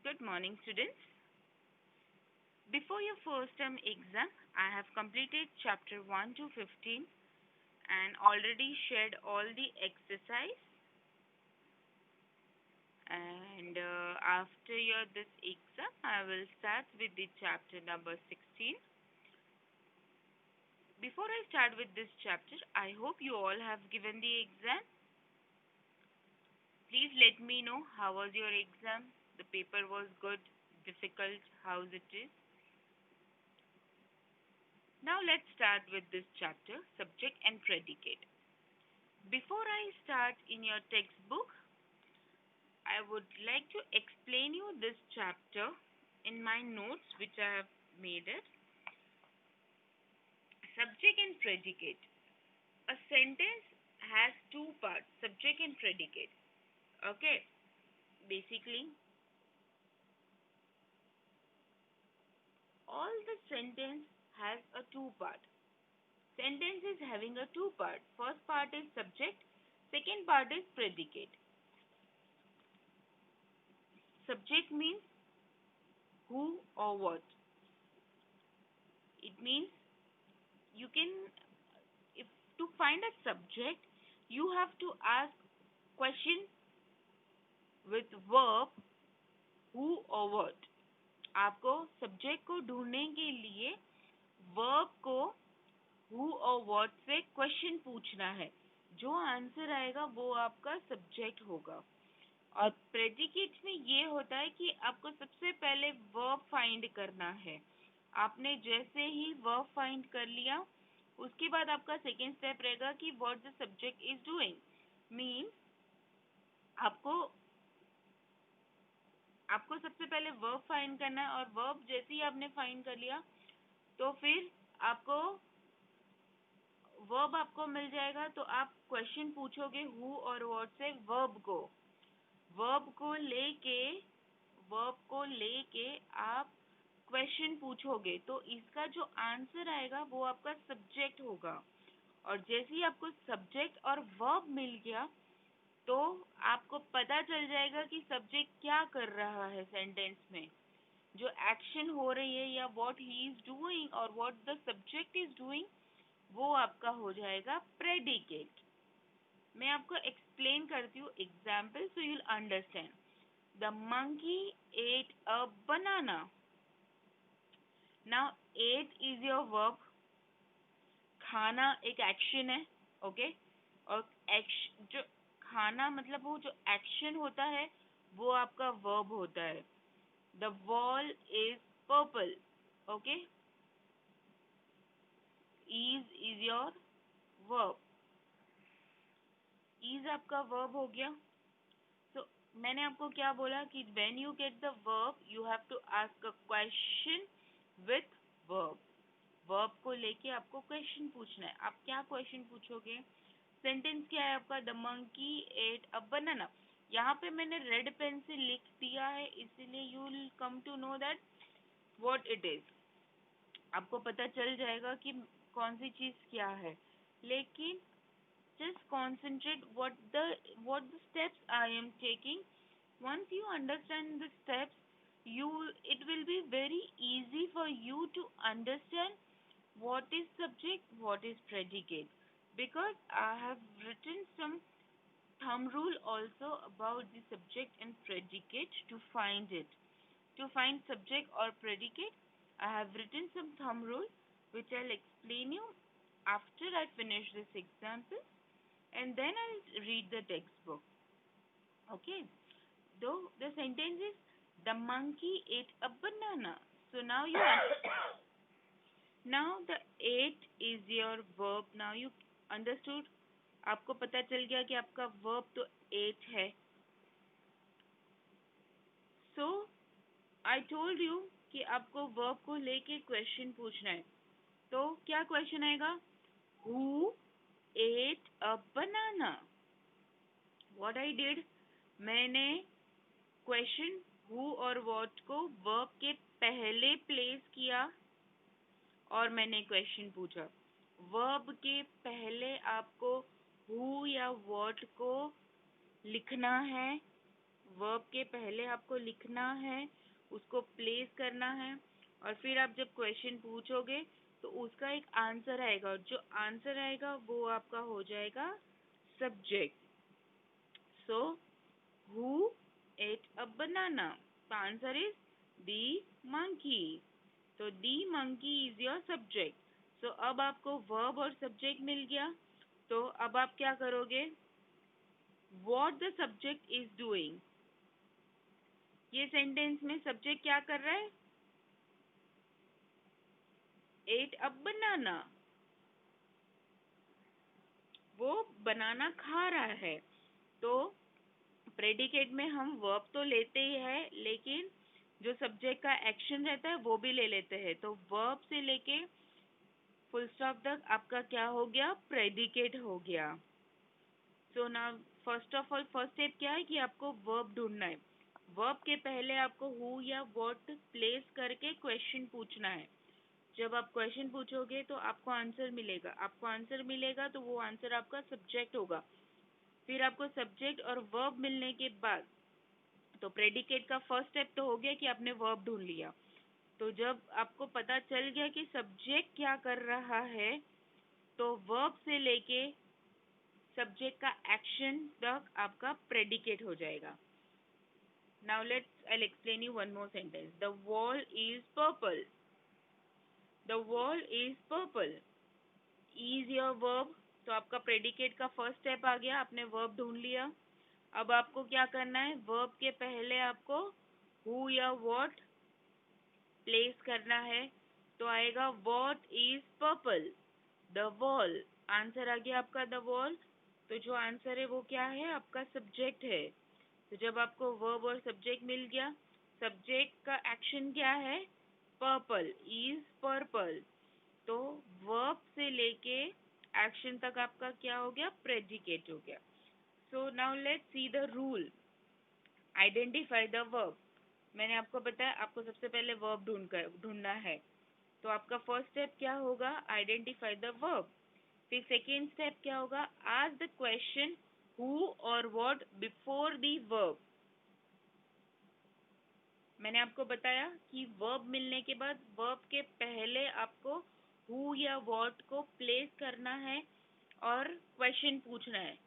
Good morning, students. Before your first term exam, I have completed chapter 1 to 15 and already shared all the exercise. And after your this exam, I will start with the chapter number 16. Before I start with this chapter, I hope you all have given the exam. Please let me know how was your exam. The paper was good, difficult, how's it is. Now let's start with this chapter, subject and predicate. Before I start in your textbook, I would like to explain you this chapter in my notes which I have made it. Subject and predicate. A sentence has two parts, subject and predicate. Okay, basically all the sentence has a two part. Sentence is having a two part. First part is subject, second part is predicate. Subject means who or what. It means you can, if to find a subject, you have to ask question with verb who or what. आपको subject को ढूंढने के लिए verb को who और what से question पूछना है. जो आंसर आएगा वो आपका सब्जेक्ट होगा. और प्रेडिकेट में ये होता है कि आपको सबसे पहले वर्ब फाइंड करना है. आपने जैसे ही वर्ब फाइंड कर लिया, उसके बाद आपका सेकेंड स्टेप रहेगा कि what the subject is doing. Means आपको आपको सबसे पहले वर्ब फाइंड करना है, और वर्ब जैसे ही आपने फाइंड कर लिया तो फिर आपको वर्ब आपको मिल जाएगा. तो आप क्वेश्चन पूछोगे हु और व्हाट से वर्ब को लेके आप क्वेश्चन पूछोगे. तो इसका जो आंसर आएगा वो आपका सब्जेक्ट होगा. और जैसे ही आपको सब्जेक्ट और वर्ब मिल गया तो आपको पता चल जाएगा कि सब्जेक्ट क्या कर रहा है सेंटेंस में, जो एक्शन हो रही है या व्हाट ही इज डूइंग और what the subject is doing, वो आपका हो जाएगा प्रेडिकेट. मैं आपको एक्सप्लेन करती हूँ example so you'll understand. The monkey at a banana. Now at is your verb. खाना एक एक्शन है. ओके और एक्शन जो खाना मतलब वो जो एक्शन होता है वो आपका वर्ब होता है. The wall is purple. Okay, is your verb. Is आपका वर्ब हो गया. तो मैंने आपको क्या बोला कि when you get the verb you have to ask a question with verb. Verb को लेके आपको क्वेश्चन पूछना है. आप क्या क्वेश्चन पूछोगे? सेंटेंस क्या है आपका? द मंकी एट अ बनाना. यहाँ पे मैंने रेड पेन से लिख दिया है, इसीलिए you will come to know that what it is. आपको पता चल जाएगा कि कौन सी चीज क्या है. लेकिन just concentrate what the steps I am taking. Once you understand the steps, you it will be very easy for you to understand what is subject, what is predicate, because I have written some thumb rule also about the subject and predicate to find it. To find subject or predicate, I have written some thumb rule which I'll explain you after I finish this example, and then I'll read the textbook. Okay. Though the sentence is the monkey ate a banana. So now you now the ate is your verb. Now you understood. आपको पता चल गया कि आपका verb तो ate है. So I told you कि आपको verb को लेके question पूछना है. तो क्या question आएगा? Who ate a banana? What I did, मैंने क्वेश्चन हु और व्हाट को वर्ब के पहले प्लेस किया और मैंने क्वेश्चन पूछा. वर्ब के पहले आपको हु या व्हाट को लिखना है. वर्ब के पहले आपको लिखना है, उसको प्लेस करना है, और फिर आप जब क्वेश्चन पूछोगे तो उसका एक आंसर आएगा, और जो आंसर आएगा वो आपका हो जाएगा subject. So who at a banana? The answer is the monkey. So the monkey is your subject. So अब आपको verb और subject मिल गया. तो अब आप क्या करोगे? What the subject is doing. ये सेंटेंस में सब्जेक्ट क्या कर रहा है? Ate a banana. वो बनाना खा रहा है. तो प्रेडिकेट में हम वर्ब तो लेते ही है, लेकिन जो सब्जेक्ट का एक्शन रहता है वो भी ले लेते हैं. तो वर्ब से लेके फुल स्टॉप तक आपका क्या हो गया? प्रेडिकेट हो गया. सो ना first of all first step क्या है कि आपको वर्ब ढूंढना है. वर्ब के पहले आपको हु या व्हाट प्लेस करके क्वेश्चन पूछना है. जब आप क्वेश्चन पूछोगे तो आपको आंसर मिलेगा. आपको आंसर मिलेगा तो वो आंसर आपका सब्जेक्ट होगा. फिर आपको सब्जेक्ट और वर्ब मिलने के बाद तो प्रेडिकेट का फर्स्ट स्टेप तो हो गया कि आपने वर्ब ढूंढ लिया. तो जब आपको पता चल गया कि सब्जेक्ट क्या कर रहा है, तो वर्ब से लेके सब्जेक्ट का एक्शन तक आपका प्रेडिकेट हो जाएगा. Now let's I explain you one more sentence. The wall is purple. The wall is purple. Is your verb. तो आपका प्रेडिकेट का फर्स्ट स्टेप आ गया, आपने वर्ब ढूंढ लिया. अब आपको क्या करना है? वर्ब के पहले आपको हु या व्हाट प्लेस करना है. तो आएगा what is purple? The wall. Answer आ गया आपका द वॉल. तो जो आंसर है वो क्या है? आपका सब्जेक्ट है. तो जब आपको वर्ब और सब्जेक्ट मिल गया, सब्जेक्ट का एक्शन क्या है? पर्पल. Is purple. तो वर्ब से लेके एक्शन तक आपका क्या हो गया? प्रेडिकेट हो गया. So now let's see the rule. Identify the verb. मैंने आपको बताया आपको सबसे पहले वर्ब ढूंढना है. तो आपका फर्स्ट स्टेप क्या होगा? Identify the verb. फिर सेकेंड स्टेप क्या होगा? आस्क द क्वेश्चन हु और व्हाट बिफोर द वर्ब. मैंने आपको बताया कि वर्ब मिलने के बाद वर्ब के पहले आपको हु या व्हाट को प्लेस करना है और क्वेश्चन पूछना है.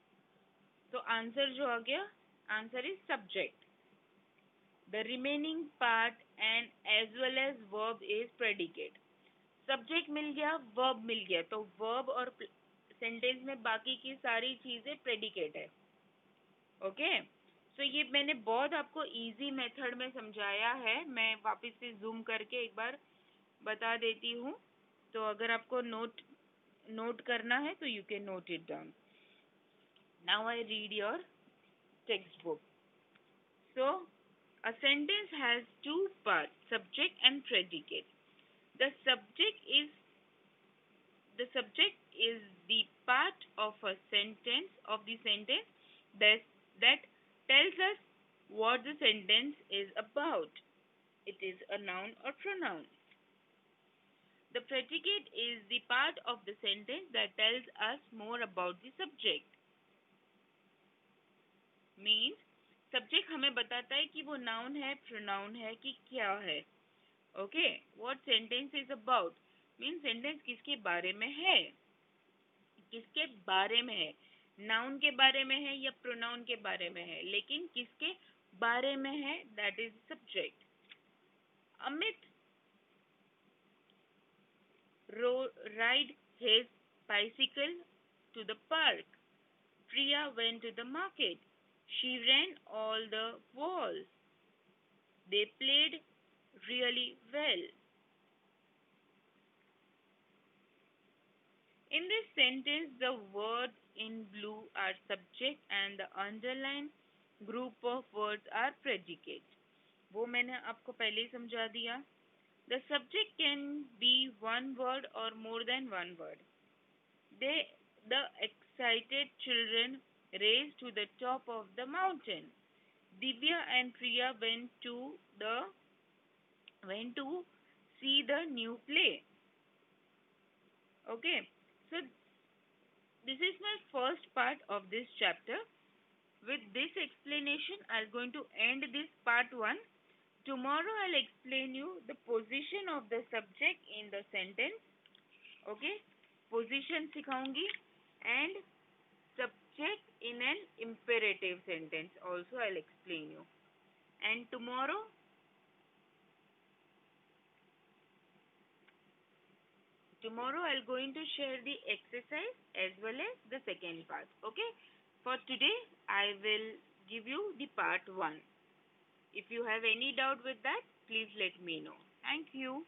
तो आंसर जो आ गया, answer is subject. The remaining part and as well as verb is predicate. Subject मिल गया, वर्ब मिल गया, तो वर्ब और सेंटेंस में बाकी की सारी चीजें प्रेडिकेट है. ओके. सो ये मैंने बहुत आपको इजी मेथड में समझाया है. मैं वापस से जूम करके एक बार बता देती हूँ. तो अगर आपको नोट करना है तो you can note it down. Now I read your text book. So a sentence has two parts, subject and predicate. The subject is the part of a sentence that tells us what the sentence is about. It is a noun or pronoun. The predicate is the part of the sentence that tells us more about the subject. Means subject हमें बताता है कि वो noun है, pronoun है कि क्या है. Okay. What sentence is about mean sentence किसके बारे में है. किसके बारे में है? नाउन के बारे में है या प्रोनाउन के बारे में है, लेकिन किसके बारे में है, that is subject. Amit ride his bicycle to the park. Priya went to the market. She ran all the walls. They played really well. In this sentence, the words in blue are subject and the underlined group of words are predicate. वो मैंने आपको पहले ही समझा दिया. The subject can be one word or more than one word. The excited children raced to the top of the mountain. Divya and Priya went to see the new play. Okay, so this is my first part of this chapter With this explanation, I'm going to end this part 1. Tomorrow I'll explain you the position of the subject in the sentence. Okay? Position सिखाऊंगी and subject in an imperative sentence also I'll explain you. And tomorrow I'll going to share the exercise as well as the second part. Okay? For today, I will give you the part 1. If you have any doubt with that, please let me know. Thank you.